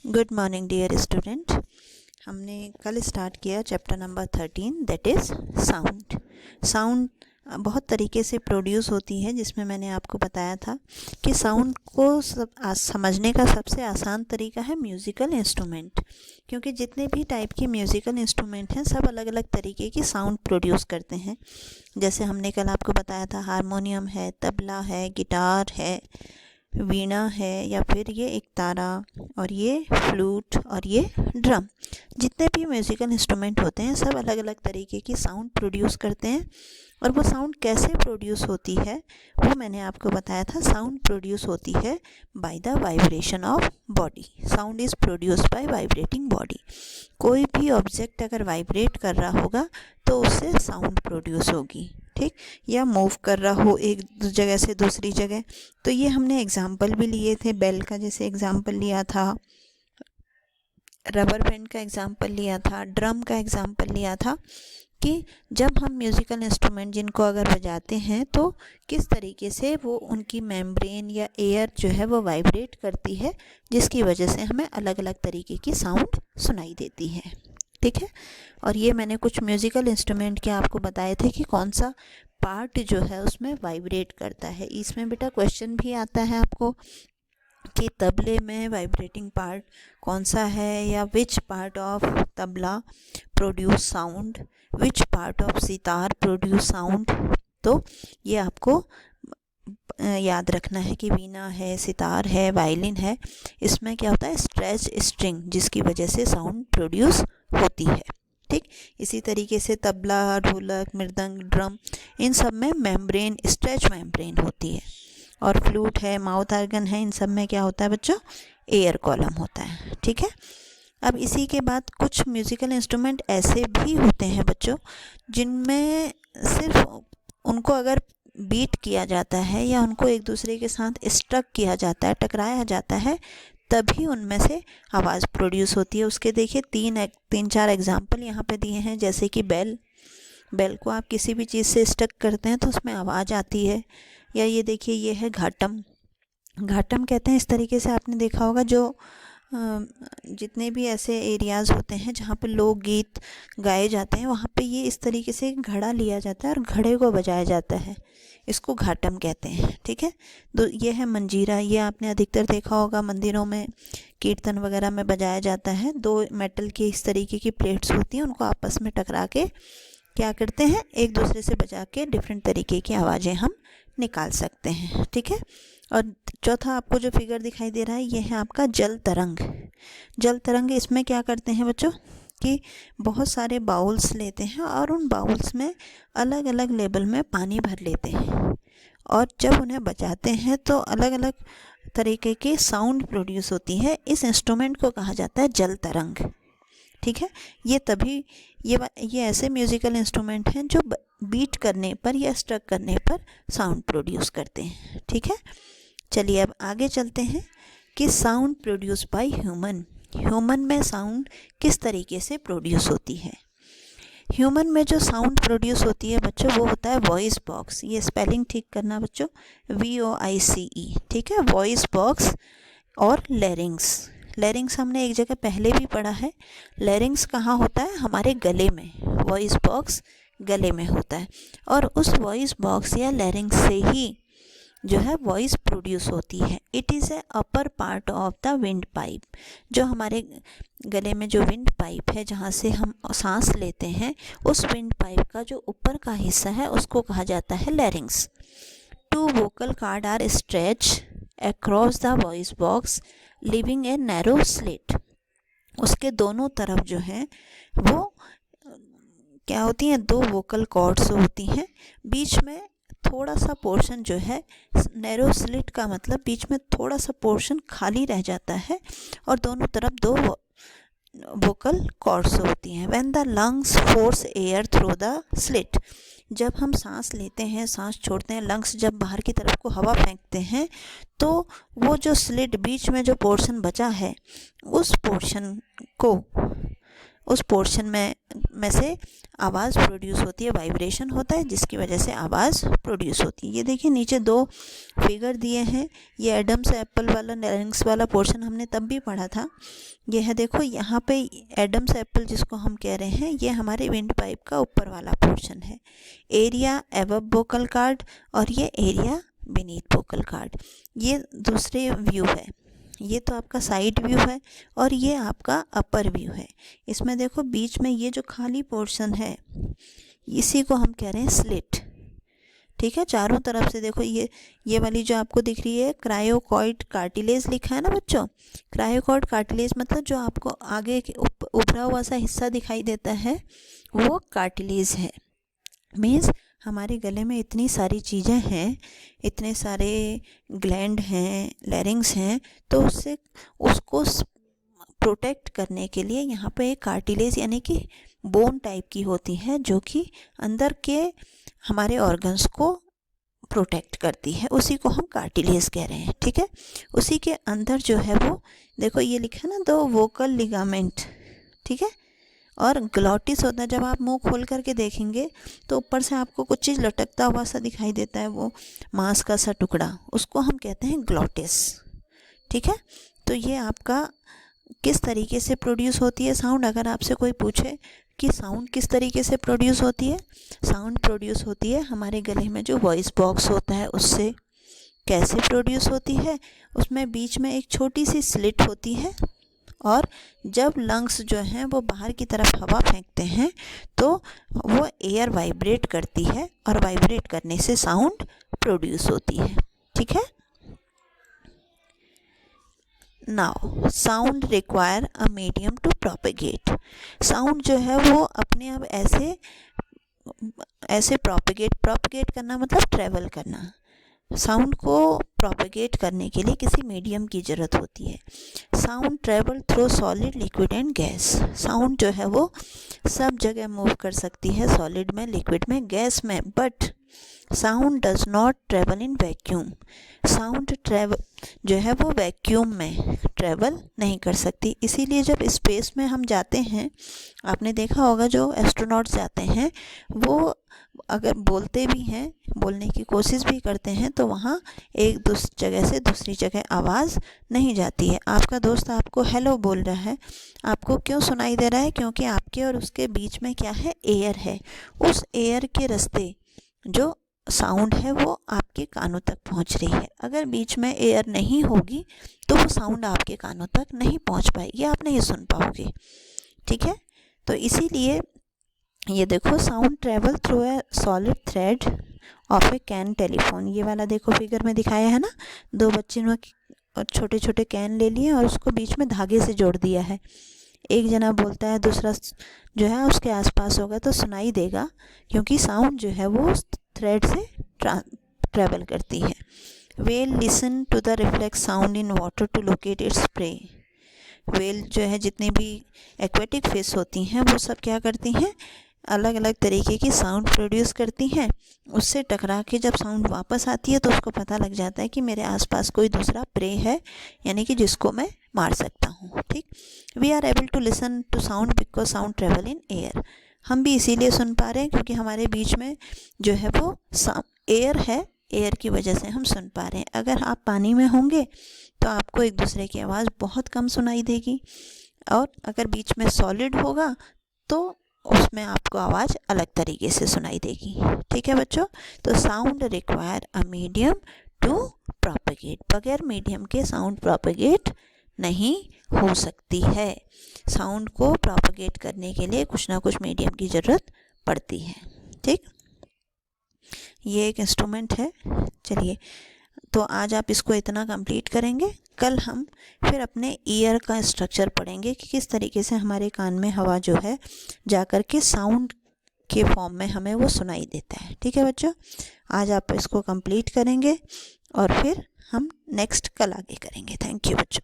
Good morning dear student. हमने कल start किया chapter number 13 that is sound. Sound बहुत तरीके से प्रोड्यूस होती है, जिसमें मैंने आपको बताया था कि साउंड को समझने का सबसे आसान तरीका है म्यूज़िकल इंस्ट्रूमेंट, क्योंकि जितने भी टाइप के म्यूज़िकल इंस्ट्रूमेंट हैं सब अलग अलग तरीके की साउंड प्रोड्यूस करते हैं। जैसे हमने कल आपको बताया था हारमोनियम है, तबला है, गिटार है, वीणा है, या फिर ये एक तारा, और ये फ्लूट, और ये ड्रम। जितने भी म्यूज़िकल इंस्ट्रूमेंट होते हैं सब अलग अलग तरीके की साउंड प्रोड्यूस करते हैं। और वो साउंड कैसे प्रोड्यूस होती है वो मैंने आपको बताया था। साउंड प्रोड्यूस होती है by the vibration of body. Sound is produce by vibrating body. कोई भी ऑब्जेक्ट अगर वाइब्रेट कर रहा होगा तो उससे साउंड प्रोड्यूस होगी, ठीक, या मूव कर रहा हो एक जगह से दूसरी जगह। तो ये हमने एग्जाम्पल भी लिए थे, बेल का जैसे एग्जाम्पल लिया था, रबर बैंड का एग्जाम्पल लिया था, ड्रम का एग्जाम्पल लिया था, कि जब हम म्यूज़िकल इंस्ट्रूमेंट जिनको अगर बजाते हैं तो किस तरीके से वो उनकी मेम्ब्रेन या एयर जो है वो वाइब्रेट करती है, जिसकी वजह से हमें अलग अलग तरीके की साउंड सुनाई देती है, ठीक है। और ये मैंने कुछ म्यूज़िकल इंस्ट्रूमेंट के आपको बताए थे कि कौन सा पार्ट जो है उसमें वाइब्रेट करता है। इसमें बेटा क्वेश्चन भी आता है आपको कि तबले में वाइब्रेटिंग पार्ट कौन सा है, या which part of tabla produce sound, which part of sitar produce sound. तो ये आपको याद रखना है कि वीणा है, सितार है, वायलिन है, इसमें क्या होता है स्ट्रेच स्ट्रिंग, जिसकी वजह से साउंड प्रोड्यूस होती है, ठीक। इसी तरीके से तबला, ढोलक, मृदंग, ड्रम, इन सब में मेम्ब्रेन, स्ट्रेच मेम्ब्रेन होती है। और फ्लूट है, माउथ ऑर्गन है, इन सब में क्या होता है बच्चों एयर कॉलम होता है, ठीक है। अब इसी के बाद कुछ म्यूज़िकल इंस्ट्रूमेंट ऐसे भी होते हैं बच्चों जिनमें सिर्फ उनको अगर बीट किया जाता है या उनको एक दूसरे के साथ स्ट्रक किया जाता है, टकराया जाता है, तभी उनमें से आवाज़ प्रोड्यूस होती है। उसके देखिए तीन चार एग्जाम्पल यहाँ पे दिए हैं। जैसे कि बेल को आप किसी भी चीज़ से स्ट्रक करते हैं तो उसमें आवाज़ आती है। या ये देखिए ये है घाटम कहते हैं। इस तरीके से आपने देखा होगा जो जितने भी ऐसे एरियाज़ होते हैं जहाँ पे लोकगीत गाए जाते हैं वहाँ पे ये इस तरीके से घड़ा लिया जाता है और घड़े को बजाया जाता है, इसको घाटम कहते हैं, ठीक है। ये है मंजीरा, ये आपने अधिकतर देखा होगा मंदिरों में कीर्तन वगैरह में बजाया जाता है। दो मेटल की इस तरीके की प्लेट्स होती हैं, उनको आपस में टकरा के क्या करते हैं एक दूसरे से बजा के डिफरेंट तरीके की आवाज़ें हम निकाल सकते हैं, ठीक है। और चौथा आपको जो फिगर दिखाई दे रहा है ये है आपका जल तरंग। इसमें क्या करते हैं बच्चों कि बहुत सारे बाउल्स लेते हैं और उन बाउल्स में अलग अलग लेवल में पानी भर लेते हैं, और जब उन्हें बजाते हैं तो अलग अलग तरीके की साउंड प्रोड्यूस होती है। इस इंस्ट्रूमेंट को कहा जाता है जल तरंग, ठीक है। ये ऐसे म्यूज़िकल इंस्ट्रूमेंट हैं जो बीट करने पर या स्ट्रक करने पर साउंड प्रोड्यूस करते हैं, ठीक है। चलिए अब आगे चलते हैं कि साउंड प्रोड्यूस बाय ह्यूमन में साउंड किस तरीके से प्रोड्यूस होती है। ह्यूमन में जो साउंड प्रोड्यूस होती है बच्चों वो होता है वॉइस बॉक्स। ये स्पेलिंग ठीक करना बच्चों, VOICE, ठीक है। वॉइस बॉक्स और लैरिंग्स हमने एक जगह पहले भी पढ़ा है। लैरिंग्स कहाँ होता है हमारे गले में, वॉइस बॉक्स गले में होता है, और उस वॉइस बॉक्स या लैरिंग्स से ही जो है वॉइस प्रोड्यूस होती है। It is a upper part of the wind pipe. जो हमारे गले में जो विंड पाइप है जहाँ से हम सांस लेते हैं, उस विंड पाइप का जो ऊपर का हिस्सा है उसको कहा जाता है larynx. 2 vocal cord are stretch across the voice box leaving a narrow slit. उसके दोनों तरफ जो है वो क्या होती हैं, 2 वोकल कॉर्ड्स होती हैं। बीच में थोड़ा सा पोर्शन जो है, नैरो स्लिट का मतलब बीच में थोड़ा सा पोर्शन खाली रह जाता है, और दोनों तरफ 2 वोकल कॉर्ड्स होती हैं। When the lungs force air through the slit, जब हम सांस लेते हैं, सांस छोड़ते हैं, लंग्स जब बाहर की तरफ को हवा फेंकते हैं तो वो जो स्लिट बीच में जो पोर्शन बचा है उस पोर्शन को उस पोर्शन में से आवाज़ प्रोड्यूस होती है, वाइब्रेशन होता है जिसकी वजह से आवाज़ प्रोड्यूस होती है। ये देखिए नीचे 2 फिगर दिए हैं। ये एडम्स एप्पल वाला लैरिंक्स वाला पोर्शन हमने तब भी पढ़ा था। ये है देखो यहाँ पे एडम्स एप्पल जिसको हम कह रहे हैं, ये हमारे विंड पाइप का ऊपर वाला पोर्शन है। एरिया एबव वोकल कॉर्ड और ये एरिया बीनीथ वोकल कॉर्ड। ये दूसरे व्यू है, ये तो आपका साइड व्यू है और ये आपका अपर व्यू है। इसमें देखो बीच में ये जो खाली पोर्शन है इसी को हम कह रहे हैं स्लिट। ठीक है, चारों तरफ से देखो ये वाली जो आपको दिख रही है क्रायोकॉइड कार्टिलेज लिखा है ना बच्चों। क्रायोकॉइड कार्टिलेज मतलब जो आपको आगे उभरा हुआ सा हिस्सा दिखाई देता है वो कार्टिलेज है। मीन्स हमारे गले में इतनी सारी चीज़ें हैं, इतने सारे ग्लैंड हैं, लैरिंग्स हैं, तो उसको प्रोटेक्ट करने के लिए यहाँ पे एक कार्टिलेज यानी कि बोन टाइप की होती है जो कि अंदर के हमारे ऑर्गन्स को प्रोटेक्ट करती है, उसी को हम कार्टिलेज कह रहे हैं। ठीक है, उसी के अंदर जो है वो देखो ये लिखा है ना 2 वोकल लिगामेंट। ठीक है, और ग्लॉटिस होता है, जब आप मुंह खोल करके देखेंगे तो ऊपर से आपको कुछ चीज़ लटकता हुआ सा दिखाई देता है, वो मांस का सा टुकड़ा, उसको हम कहते हैं ग्लॉटिस। ठीक है, तो ये आपका किस तरीके से प्रोड्यूस होती है साउंड। अगर आपसे कोई पूछे कि साउंड किस तरीके से प्रोड्यूस होती है, साउंड प्रोड्यूस होती है हमारे गले में जो वॉइस बॉक्स होता है उससे। कैसे प्रोड्यूस होती है, उसमें बीच में एक छोटी सी स्लिट होती है और जब लंग्स जो हैं वो बाहर की तरफ हवा फेंकते हैं तो वो एयर वाइब्रेट करती है और वाइब्रेट करने से साउंड प्रोड्यूस होती है। ठीक है, now sound require a medium to propagate. Sound जो है वो अपने आप ऐसे प्रोपेगेट करना मतलब ट्रैवल करना। साउंड को प्रोपेगेट करने के लिए किसी मीडियम की ज़रूरत होती है। Sound travel through solid, liquid and gas. Sound जो है वो सब जगह मूव कर सकती है, सॉलिड में, लिक्विड में, गैस में, but sound does not travel in vacuum. Sound travel जो है वो वैक्यूम में ट्रैवल नहीं कर सकती। इसीलिए जब स्पेस में हम जाते हैं, आपने देखा होगा जो एस्ट्रोनॉट्स जाते हैं वो अगर बोलते भी हैं, बोलने की कोशिश भी करते हैं, तो वहाँ एक जगह से दूसरी जगह आवाज़ नहीं जाती है। आपका दोस्त आपको हेलो बोल रहा है, आपको क्यों सुनाई दे रहा है? क्योंकि आपके और उसके बीच में क्या है, एयर है। उस एयर के रास्ते जो साउंड है वो आपके कानों तक पहुंच रही है। अगर बीच में एयर नहीं होगी तो वो साउंड आपके कानों तक नहीं पहुंच पाएगी, आप नहीं सुन पाओगे। ठीक है, तो इसीलिए ये देखो sound travel through a solid thread of A can telephone. ये वाला देखो फिगर में दिखाया है ना, 2 बच्चे ने छोटे छोटे कैन ले लिए और उसको बीच में धागे से जोड़ दिया है। एक जना बोलता है, दूसरा जो है उसके आसपास होगा तो सुनाई देगा, क्योंकि साउंड जो है वो थ्रेड से ट्रैवल करती है। Whale listen to the reflex sound in water to locate its prey. Whale जो है जितनी भी एक्वेटिक फिश होती हैं वो सब क्या करती हैं, अलग अलग तरीके की साउंड प्रोड्यूस करती हैं। उससे टकरा के जब साउंड वापस आती है तो उसको पता लग जाता है कि मेरे आसपास कोई दूसरा प्रे है, यानी कि जिसको मैं मार सकता हूँ। ठीक, we are able to listen to sound because sound travel in air. हम भी इसीलिए सुन पा रहे हैं क्योंकि हमारे बीच में जो है वो एयर है, एयर की वजह से हम सुन पा रहे हैं। अगर आप पानी में होंगे तो आपको एक दूसरे की आवाज़ बहुत कम सुनाई देगी, और अगर बीच में सॉलिड होगा तो उसमें आपको आवाज़ अलग तरीके से सुनाई देगी। ठीक है बच्चों, तो sound require a medium to propagate. बगैर मीडियम के साउंड प्रोपेगेट नहीं हो सकती है। साउंड को प्रोपेगेट करने के लिए कुछ ना कुछ मीडियम की ज़रूरत पड़ती है। ठीक, ये एक इंस्ट्रूमेंट है। चलिए, तो आज आप इसको इतना कंप्लीट करेंगे। कल हम फिर अपने ईयर का स्ट्रक्चर पढ़ेंगे कि किस तरीके से हमारे कान में हवा जो है जाकर के साउंड के फॉर्म में हमें वो सुनाई देता है। ठीक है बच्चों, आज आप इसको कंप्लीट करेंगे और फिर हम नेक्स्ट कल आगे करेंगे। थैंक यू बच्चों।